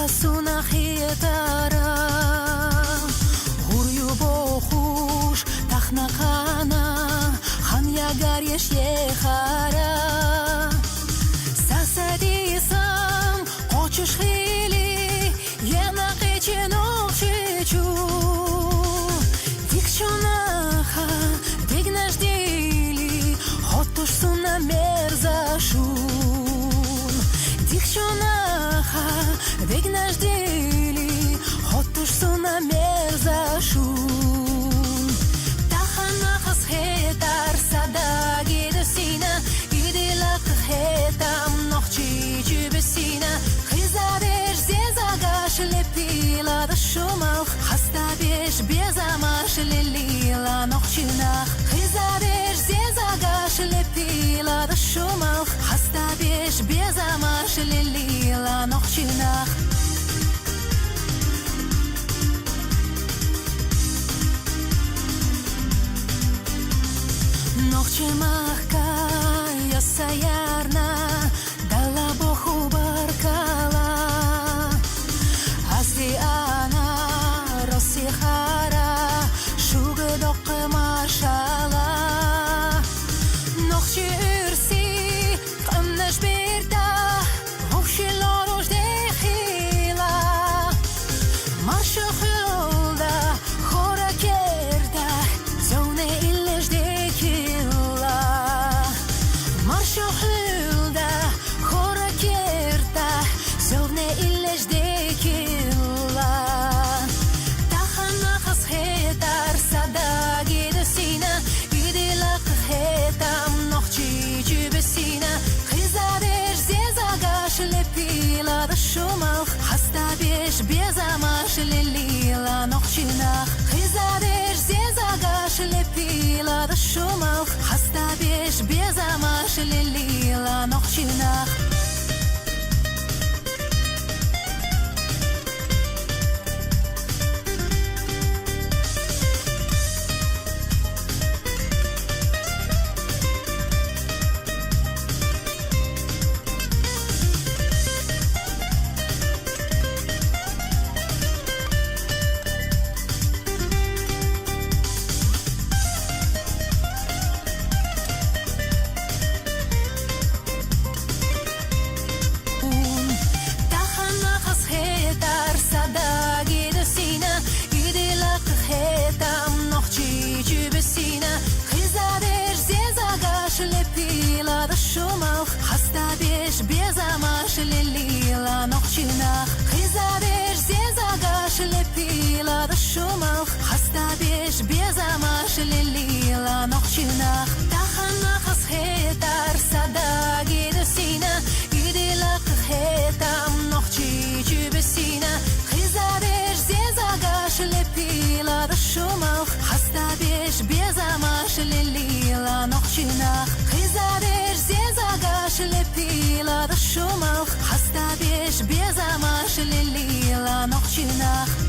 Suna khitara Guryu bohush Takhna khana Khan yagar yesh yekhara Sasadi sam Qochish khili Yena qichin oqchichu Dikchonaha Dignash dili Hotush suna merzashun Dikchonaha Dignash dili Hotush suna merzashun Tahana khas hetar Sadagi desina Idilak hetam Noqchi jubesina Khizadesh zezagash Lepila da shumal Khasta besh bezamash Lilila noqchinach Khizadesh zezagash Lepila da shumal Khasta besh bezamash Lilila noqchinach Noqchimachka Yasayarna Dala bohu barkala Asdi ana Rossi khara Shugdoq mashala Noqchi ursi Qamnash birda Hofshilorosh dekhila Marsha khilda Khora kerda Zone illesh dekila Marsha khilda Khora kerda Zone illesh dekila Tahana khas hetar Sadagi desina Idilak hetam Noqchi jubesina Khizadesh zezagash Lepila da shumal Khasta besh bezamash Lilila noqchinach Khizadesh zezagash Lepila da shumal Khasta besh bezamash Lilila noqchinach Tahana khas hetar Sadagi desina Idilak hetam Noqchi jubesina Khizadesh zezagash Lepila da shumal Khasta besh bezamash Lilila noqchinach Khizadesh zezagash Lepila da shumal Khasta besh bezamash Lilila noqchinach Tahana khas hetar Sadagi desina Idilak hetam Noqchi jubesina Khizadesh zezagash Lepila da shumal Khasta besh bezamash Lilila noqchinach Khizadesh zezagash Lepila da shumal Khasta besh bezamash Lilila noqchinach